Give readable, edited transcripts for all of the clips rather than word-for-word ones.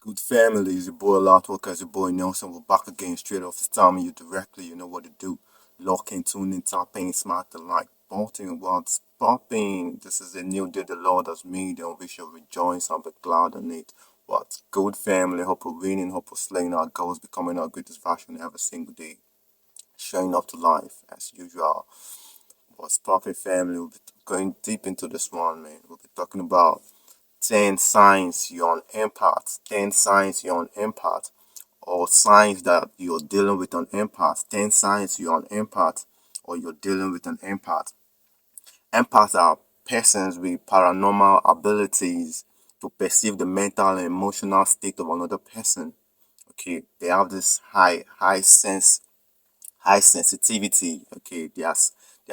Good family, it's your boy Lot Walker, it's your boy Nelson. We're back again straight off. It's timing you directly. You know what to do. Lock in, tune in, tap in, smack the like button. What's popping? This is a new day the Lord has made, and we shall rejoice and be glad in it. What's good, family? Hope we're winning, hope we're slaying our goals, becoming our greatest version every single day. Showing up to life as usual. What's popping, family? We'll be going deep into this one, man. We'll be talking about 10 signs you're on empath, 10 signs you're on empath, or signs that you're dealing with an empath, 10 signs you're on empath, or you're dealing with an empath. Empaths are persons with paranormal abilities to perceive the mental and emotional state of another person. Okay, they have this high sensitivity. Okay, their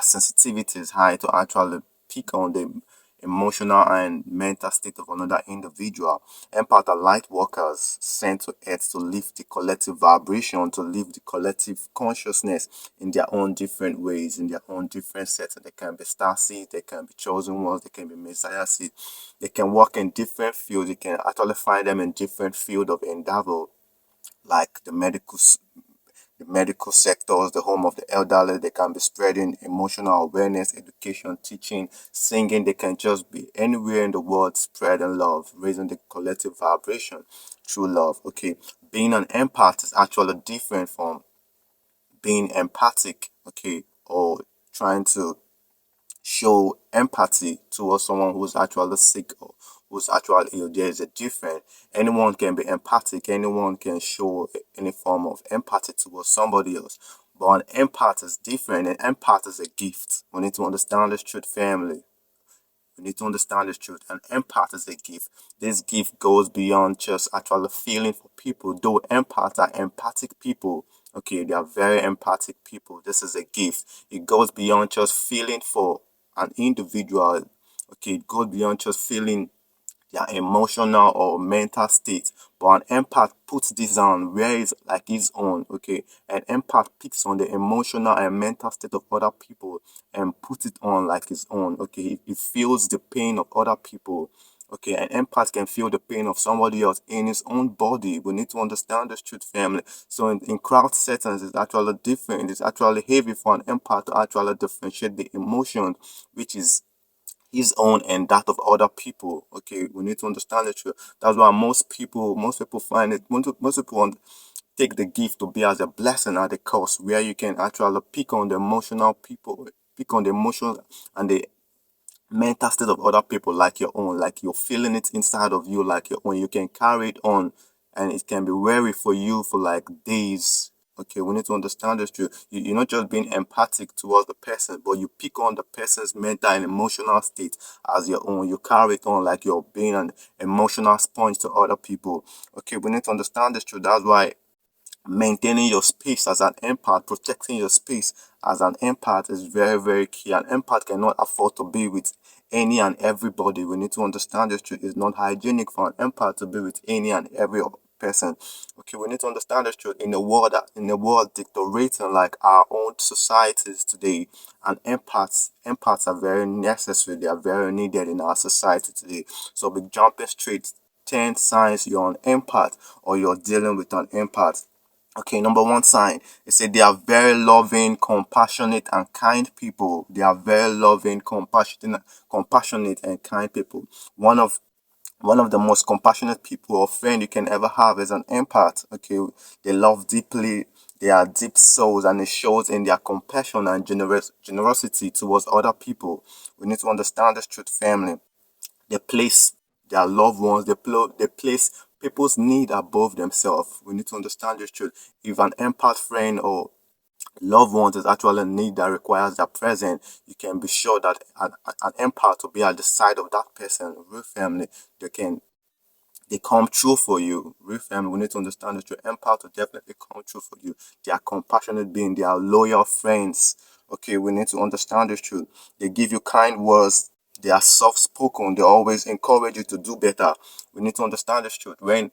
sensitivity is high to actually pick on the emotional and mental state of another individual. Empath are light workers sent to earth to lift the collective vibration, to lift the collective consciousness in their own different ways, in their own different settings. They can be star seeds, they can be chosen ones, they can be messiah seeds. They can work in different fields. You can actually find them in different field of endeavor, like the medical sectors, the home of the elderly. They can be spreading emotional awareness, education, teaching, singing. They can just be anywhere in the world spreading love, raising the collective vibration through love. Okay, being an empath is actually different from being empathic. Okay, or trying to show empathy towards someone who's actually sick or who's actually ill. There is a difference. Anyone can be empathic, anyone can show any form of empathy towards somebody else. But an empath is different. An empath is a gift. We need to understand this truth, family. We need to understand this truth. An empath is a gift. This gift goes beyond just actually feeling for people. Though empaths are empathic people, okay, they are very empathic people. This is a gift. It goes beyond just feeling for an individual. Okay, it goes beyond just feeling their emotional or mental state. But an empath puts this on where it's like his own. Okay, an empath picks on the emotional and mental state of other people and puts it on like his own. Okay, he feels the pain of other people. Okay, an empath can feel the pain of somebody else in his own body. We need to understand this truth, family. So in crowd settings, it's actually different. It's actually heavy for an empath to actually differentiate the emotion, which is his own and that of other people. Okay, we need to understand the truth. That's why most people find it. Most people take the gift to be as a blessing at the cost, where you can actually pick on the emotional people, pick on the emotions and the mental state of other people like your own, like you're feeling it inside of you like your own. You can carry it on and it can be weary for you for like days. Okay, we need to understand this truth. You're not just being empathic towards the person, but you pick on the person's mental and emotional state as your own. You carry it on like you're being an emotional sponge to other people. Okay, we need to understand this truth. That's why maintaining your space as an empath, protecting your space as an empath is very, very key. An empath cannot afford to be with any and everybody. We need to understand this truth. It's not hygienic for an empath to be with any and every person. Okay, we need to understand this truth. In a world dictating like our own societies today, and empaths are very necessary. They are very needed in our society today. So be jumping straight 10 signs you're an empath or you're dealing with an empath. Okay, number one sign, it said they are very loving, compassionate, and kind people. They are very loving, compassionate, and kind people. One of one of the most compassionate people or friend you can ever have is an empath. Okay, they love deeply. They are deep souls, and it shows in their compassion and generosity towards other people. We need to understand this truth, family. They place their loved ones, they place people's need above themselves. We need to understand this truth. If an empath friend or loved ones is actually a need that requires their presence, you can be sure that an empath will be at the side of that person. Real family, they can they come true for you. Real family, we need to understand that your empath will definitely come true for you. They are compassionate beings, they are loyal friends. Okay, we need to understand this truth. They give you kind words, they are soft spoken, they always encourage you to do better. We need to understand this truth. When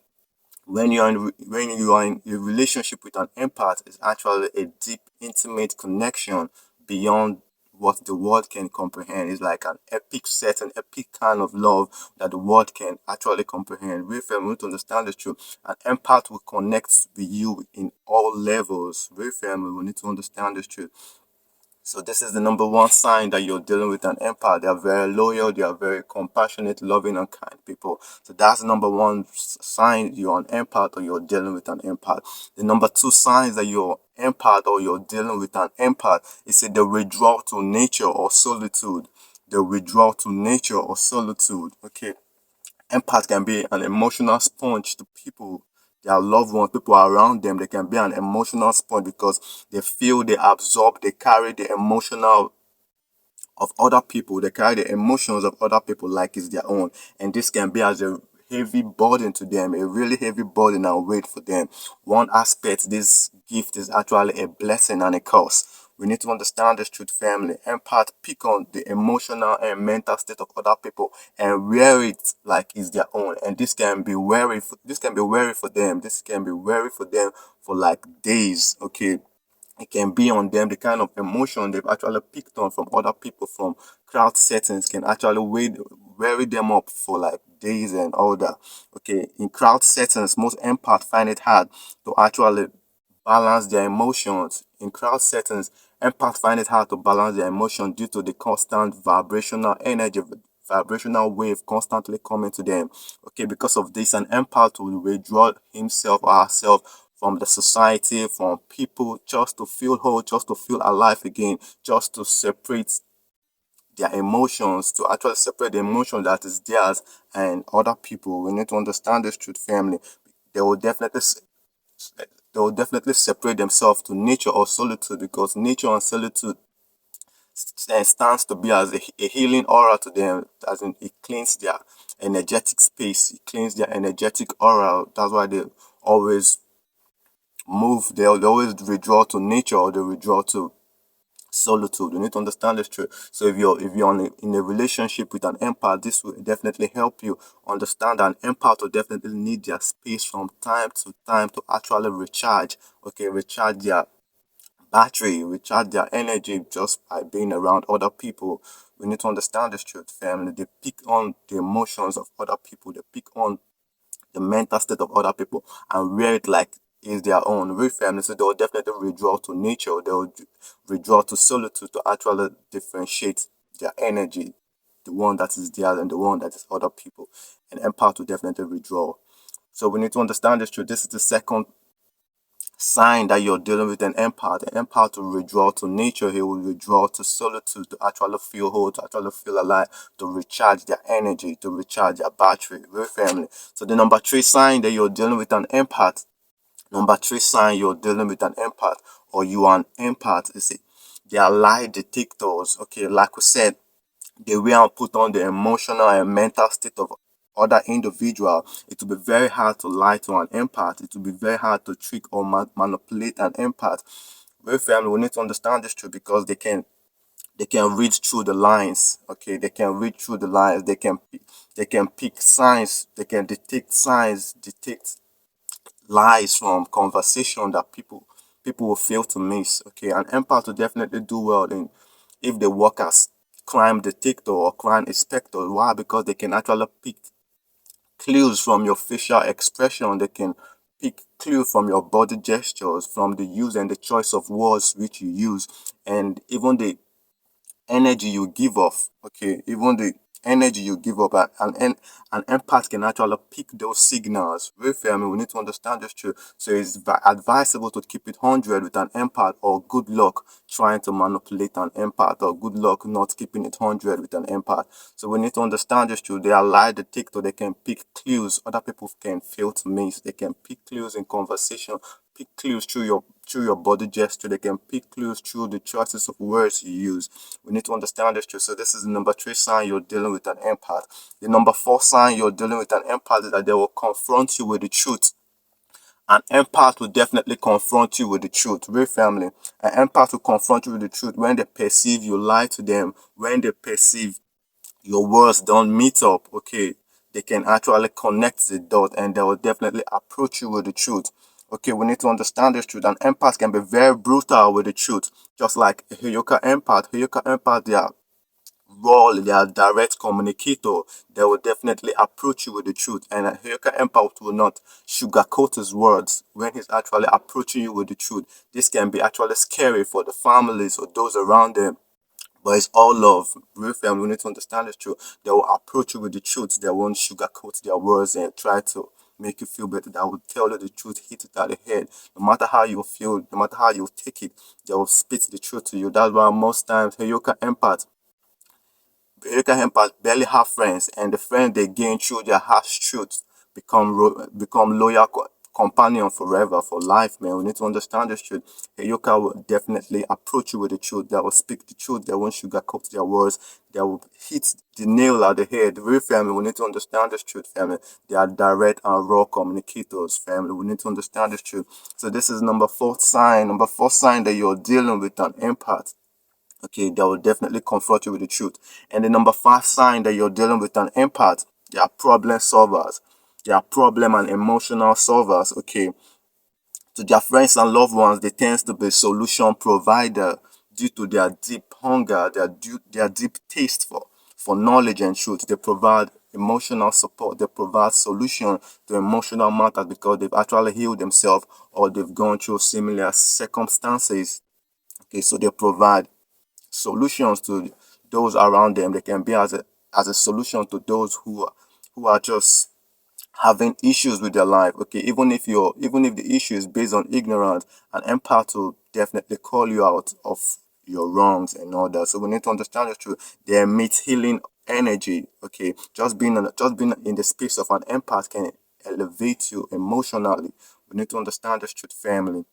you are in a relationship with an empath, it's actually a deep, intimate connection beyond what the world can comprehend. It's like an epic set, an epic kind of love that the world can actually comprehend. Real family, we need to understand the truth. An empath will connect with you in all levels. Real family, we need to understand this truth. So this is the number one sign that you're dealing with an empath. They are very loyal, they are very compassionate, loving, and kind people. So that's the number one sign you're an empath or you're dealing with an empath. The number two signs that you're empath or you're dealing with an empath is the withdrawal to nature or solitude. The withdrawal to nature or solitude. Okay. Empath can be an emotional sponge to people, their loved ones, people around them. They can be an emotional sponge because they feel, they absorb, they carry the emotional of other people. They carry the emotions of other people like it's their own. And this can be as a heavy burden to them, a really heavy burden and weight for them. One aspect, this gift is actually a blessing and a curse. We need to understand this truth, family. Empath pick on the emotional and mental state of other people and wear it like it's their own. And this can be weary. This can be weary for them. This can be weary for them for like days. Okay, it can be on them. The kind of emotion they've actually picked on from other people from crowd settings can actually weary them up for like days and all that. Okay, in crowd settings, most empaths find it hard to actually balance their emotions. In crowd settings, empaths find it hard to balance their emotions due to the constant vibrational energy, vibrational wave constantly coming to them. Okay, because of this, an empath will withdraw himself or herself from the society, from people, just to feel whole, just to feel alive again, just to separate their emotions, to actually separate the emotion that is theirs and other people. We need to understand this truth, family. They will definitely they will definitely separate themselves to nature or solitude because nature and solitude stands to be as a healing aura to them, as in it cleans their energetic space, it cleans their energetic aura. That's why they always they always withdraw to nature or they withdraw to solitude. You need to understand this truth. So if you're in a relationship with an empath, this will definitely help you understand that an empath will definitely need their space from time to time to actually recharge. Okay, recharge their battery, recharge their energy just by being around other people. We need to understand this truth, family. They pick on the emotions of other people. They pick on the mental state of other people and wear it like is their own. Real family, so they'll definitely withdraw to nature. They'll withdraw to solitude to actually differentiate their energy, the one that is theirs and the one that is other people. And empath will definitely withdraw. So we need to understand this truth. This is the second sign that you're dealing with an empath. An empath will withdraw to nature, he will withdraw to solitude to actually feel whole, to actually feel alive, to recharge their energy, to recharge their battery. Real family. So the number three sign that you're dealing with an empath, number three sign you're dealing with an empath or you are an empath is it. They are lie detectors. Okay, like we said, they will put on the emotional and mental state of other individual. It will be very hard to lie to an empath. It will be very hard to trick or manipulate an empath. Well, family, we need to understand this truth because they can read through the lines. Okay, they can read through the lines. They can pick signs. They can detect signs, detect lies from conversation that people will fail to miss. Okay, an empath will definitely do well in if they work as crime detector or crime inspector. Why? Because they can actually pick clues from your facial expression. They can pick clues from your body gestures, from the use and the choice of words which you use, and even the energy you give off. Okay, even the energy you give up, an empath can actually pick those signals. Very family, we need to understand this truth. So it's advisable to keep it 100 with an empath, or good luck trying to manipulate an empath, or good luck not keeping it 100 with an empath. So we need to understand this truth. They are lie detector. They can pick clues other people can fail to miss. They can pick clues in conversation, pick clues through your body gesture. They can pick clues through the choices of words you use. We need to understand this truth. So this is the number three sign you're dealing with an empath. The number four sign you're dealing with an empath is that they will confront you with the truth. An empath will definitely confront you with the truth. Real family. An empath will confront you with the truth when they perceive you lie to them, when they perceive your words don't meet up. Okay, they can actually connect the dot and they will definitely approach you with the truth. Okay, we need to understand this truth. An empath can be very brutal with the truth, just like a Hyuka empath. Hyuka empath, they are raw, they are direct communicator. They will definitely approach you with the truth. And a Hyuka empath will not sugarcoat his words when he's actually approaching you with the truth. This can be actually scary for the families or those around them. But it's all love. Real family, we need to understand this truth. They will approach you with the truth. They won't sugarcoat their words and try to make you feel better. They will tell you the truth, hit it at the head. No matter how you feel, no matter how you take it, they will spit the truth to you. That's why most times Heyoka empath Erica Hempers barely have friends, and the friends they gain through their harsh truths become loyal companion forever, for life, man. We need to understand this truth. Heyoka will definitely approach you with the truth. They will speak the truth. They won't sugarcoat their words. They will hit the nail at the head. Real family, we need to understand this truth, family. They are direct and raw communicators, family. We need to understand this truth. So this is number four sign. Number four sign that you're dealing with an empath. Okay, that will definitely confront you with the truth. And the number five sign that you're dealing with an empath, they are problem solvers. They are problem and emotional solvers. Okay, to their friends and loved ones, they tend to be solution provider due to their deep hunger, their deep taste for knowledge and truth. They provide emotional support. They provide solution to emotional matters because they've actually healed themselves or they've gone through similar circumstances. Okay, so they provide solutions to those around them. They can be as a solution to those who are just having issues with their life. Okay, even if the issue is based on ignorance, an empath will definitely call you out of your wrongs and all that. So we need to understand the truth. They emit healing energy. Okay, just being in the space of an empath can elevate you emotionally. We need to understand this truth, family.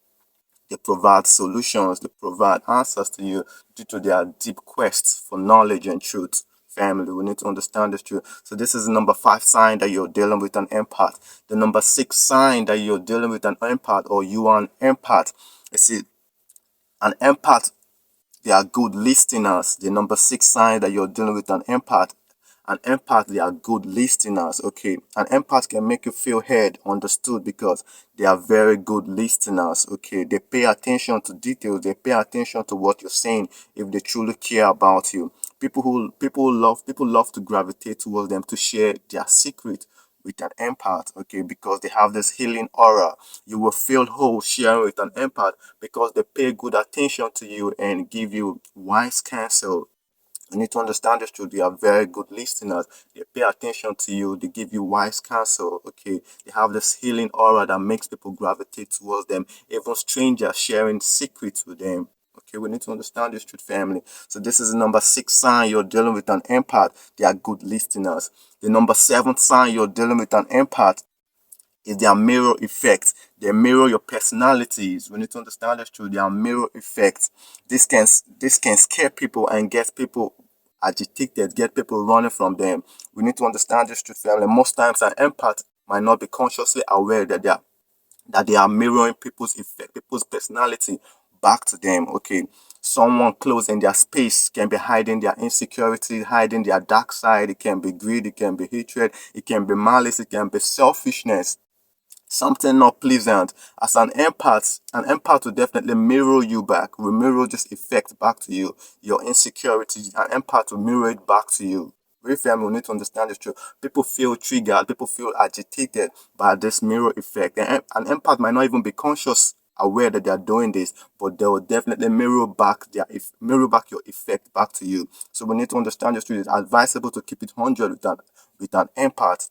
They provide solutions, they provide answers to you due to their deep quest for knowledge and truth. Family, we need to understand this truth. So this is the number five sign that you're dealing with an empath. The number six sign that you're dealing with an empath or you are an empath. You see, an empath, they are good listeners. The number six sign that you're dealing with an empath. An empath, they are good listeners. Okay, an empath can make you feel heard, understood because they are very good listeners. Okay, they pay attention to details. They pay attention to what you're saying if they truly care about you. People love to gravitate towards them to share their secret with an empath, okay, because they have this healing aura. You will feel whole sharing with an empath because they pay good attention to you and give you wise counsel. You need to understand this truth. They are very good listeners. They pay attention to you. They give you wise counsel. Okay. They have this healing aura that makes people gravitate towards them. Even strangers sharing secrets with them. Okay, we need to understand this truth, family. So this is the number six sign you're dealing with an empath. They are good listeners. The number seven sign you're dealing with an empath is their mirror effect. They mirror your personalities. We need to understand this through their mirror effect. This can scare people and get people agitated, get people running from them. We need to understand this truth, family. Most times an empath might not be consciously aware that they are mirroring people's effect, people's personality back to them. Okay. Someone close in their space can be hiding their insecurity, hiding their dark side. It can be greed, it can be hatred, it can be malice, it can be selfishness, something not pleasant. As an empath will definitely mirror you back, will mirror this effect back to you. Your insecurity, an empath will mirror it back to you. We family we need to understand this truth. People feel triggered, people feel agitated by this mirror effect. And an empath might not even be conscious aware that they are doing this, but they will definitely mirror back your effect back to you. So we need to understand this truth. It's advisable to keep it 100 with an empath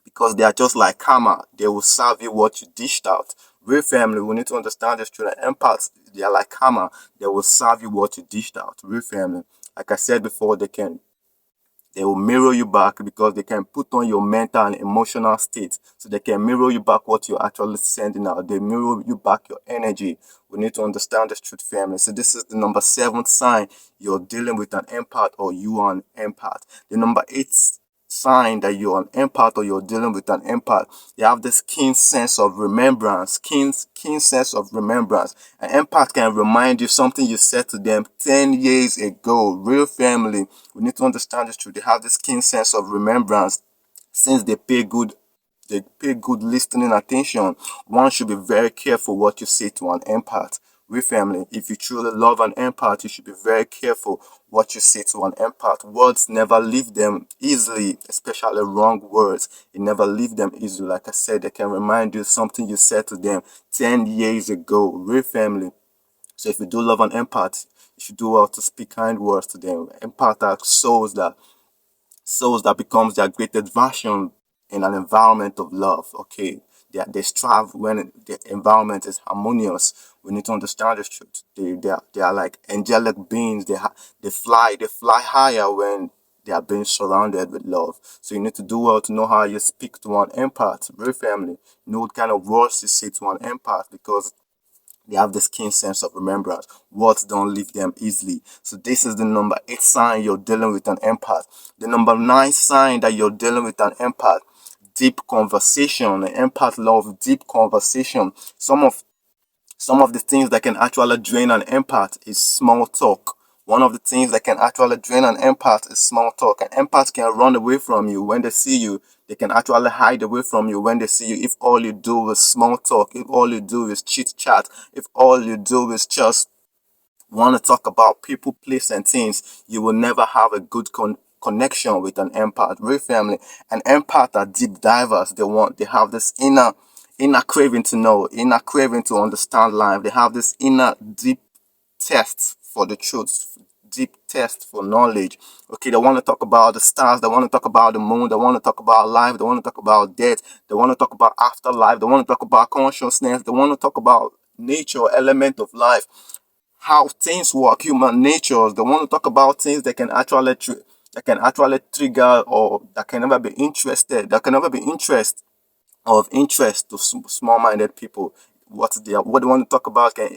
because they are just like karma. They will serve you what you dished out. Real family, we need to understand this truth. Empaths, they are like karma. They will serve you what you dished out. Real family, like I said before, they will mirror you back because they can put on your mental and emotional state. So they can mirror you back what you're actually sending out. They mirror you back your energy. We need to understand this truth, family. So this is the number seven sign you're dealing with an empath or you are an empath. The number eight sign that you're an empath or you're dealing with an empath. You have this keen sense of remembrance, keen sense of remembrance. An empath can remind you something you said to them 10 years ago. Real family, we need to understand this truth. They have this keen sense of remembrance since they pay good They pay good listening attention. One should be very careful what you say to an empath. We family, if you truly love an empath, you should be very careful what you say to an empath. Words never leave them easily, especially wrong words. It never leave them easily. Like I said, they can remind you something you said to them 10 years ago. Real family. So if you do love an empath, you should do well to speak kind words to them. Empath are souls that becomes their greatest version in an environment of love. Okay, they strive when the environment is harmonious. We need to understand this truth. They are like angelic beings. They fly higher when they are being surrounded with love. So you need to do well to know how you speak to an empath, real family. Know what kind of words you say to an empath, because they have this keen sense of remembrance. Words don't leave them easily. So this is the number 8 sign you're dealing with an empath. The number 9 sign that you're dealing with an empath: deep conversation. An empath loves deep conversation. Some of the things that can actually drain an empath is small talk. One of the things that can actually drain an empath is small talk. An empath can run away from you when they see you. They can actually hide away from you when they see you. If all you do is small talk, if all you do is chit chat, if all you do is just want to talk about people, place, and things, you will never have a good connection with an empath. Real family, an empath are deep divers. They have this inner craving to know, inner craving to understand life. They have this inner deep test for the truth, deep test for knowledge. Okay, they want to talk about the stars, they want to talk about the moon, they want to talk about life, they want to talk about death, they want to talk about afterlife, they want to talk about consciousness, they want to talk about nature, element of life, how things work, human natures. They want to talk about things that can actually trigger, or that can never be interested, that can never be of interest to small-minded people. What they want to talk about can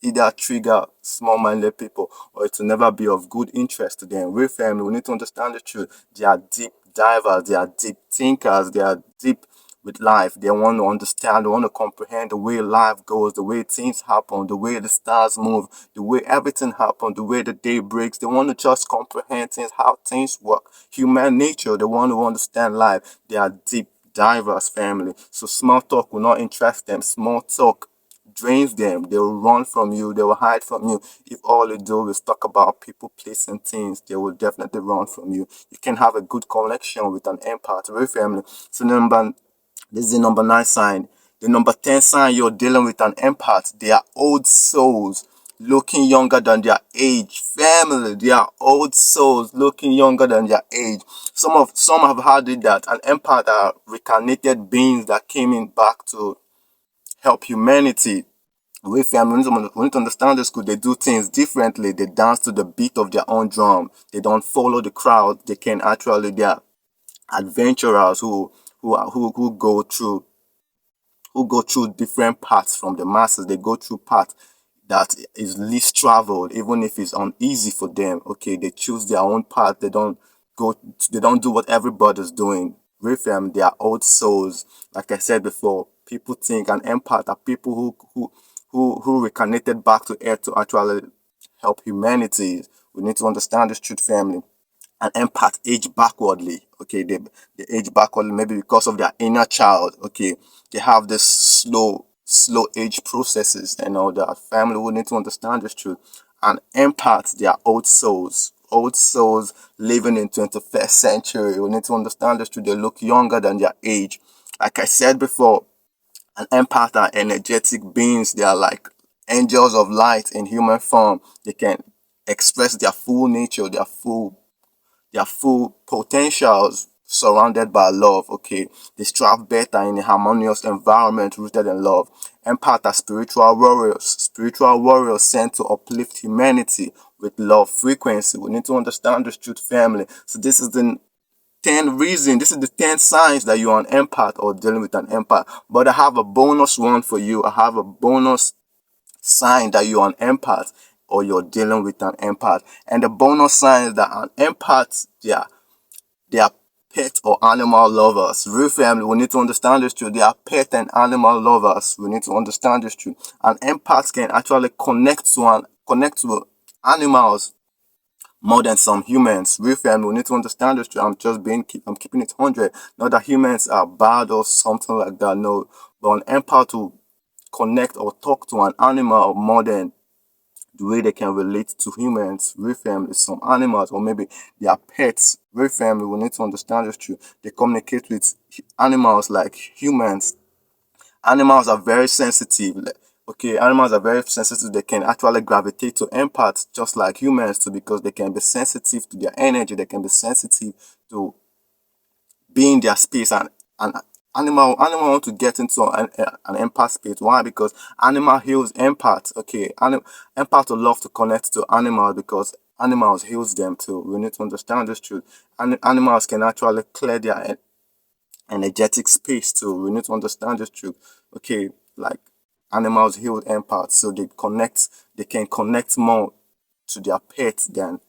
either trigger small-minded people, or it will never be of good interest to them. Real family, we need to understand the truth. They are deep divers, they are deep thinkers, they are deep with life. They want to understand, they want to comprehend the way life goes, the way things happen, the way the stars move, the way everything happens, the way the day breaks. They want to just comprehend things, how things work. Human nature, they want to understand life. They are deep divers, family. So small talk will not interest them. Small talk drains them. They will run from you. They will hide from you. If all you do is talk about people, place, and things, they will definitely run from you. You can have a good connection with an empath, real family. So this is the number 9 sign. The number 10 sign you're dealing with an empath. They are old souls looking younger than their age. Family, they are old souls looking younger than their age. Some have heard it that an empath are reincarnated beings that came in back to help humanity. We family, we need to understand this because they do things differently. They dance to the beat of their own drum. They don't follow the crowd. They are adventurers who go through different paths from the masses. They go through paths that is least traveled, even if it's uneasy for them. Okay, they choose their own path. Go. They don't do what everybody's doing. With them, they are old souls. Like I said before, people think an empath are people who reincarnated back to earth to actually help humanity. We need to understand this truth, family. An empath age backwardly. Okay, they age backwardly maybe because of their inner child. Okay, they have this slow age processes and all that. Family will need to understand this truth. And empaths, they are old souls living in 21st century. We need to understand this truth. They look younger than their age. Like I said before, an empath are energetic beings. They are like angels of light in human form. They can express their full nature, their full potentials surrounded by love. Okay, they strive better in a harmonious environment rooted in love. Empaths are spiritual warriors sent to uplift humanity with love frequency. We need to understand this truth, family. So this is the 10 signs that you're an empath or dealing with an empath. But I have a bonus one for you. I have a bonus sign that you're an empath or you're dealing with an empath. And the bonus sign is that an empath, they are pet or animal lovers. Real family, we need to understand this truth. They are pet and animal lovers. We need to understand this truth. An empath can actually connect to animals more than some humans. Real family, we need to understand this. I'm keeping it 100. Not that humans are bad or something like that. No, but an empath to connect or talk to an animal more than the way they can relate to humans. Real family, some animals or maybe their pets. Real family, we need to understand this truth. They communicate with animals like humans. Animals are very sensitive. Okay, animals are very sensitive. They can actually gravitate to empaths just like humans too, because they can be sensitive to their energy. They can be sensitive to be in their space, and animal want to get into an empath space. Why? Because animal heals empath. Okay, empath will love to connect to animals because animals heals them too. We need to understand this truth. And animals can actually clear their energetic space too. We need to understand this truth. Okay, like animals heal empaths, so they can connect more to their pets than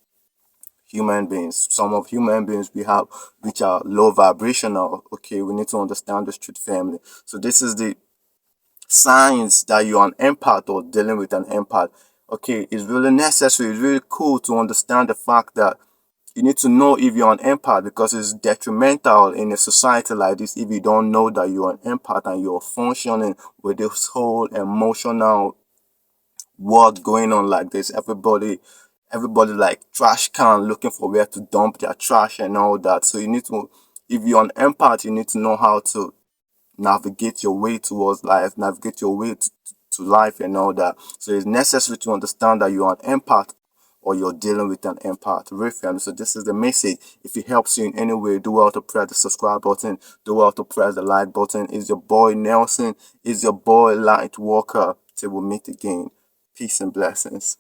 human beings. Some of human beings we have which are low vibrational. Okay, we need to understand this truth, family. So this is the signs that you're an empath or dealing with an empath. Okay, it's really necessary, it's really cool to understand the fact that you need to know if you're an empath, because it's detrimental in a society like this if you don't know that you're an empath and you're functioning with this whole emotional world going on like this. Everybody like trash can looking for where to dump their trash and all that. So you need to, if you're an empath, you need to know how to navigate your way towards life, navigate your way to life and all that. So it's necessary to understand that you're an empath or you're dealing with an empath. Real family. So this is the message. If it helps you in any way, do well to press the subscribe button. Do well to press the like button. Is your boy Nelson. Is your boy Light Walker. Till we meet again. Peace and blessings.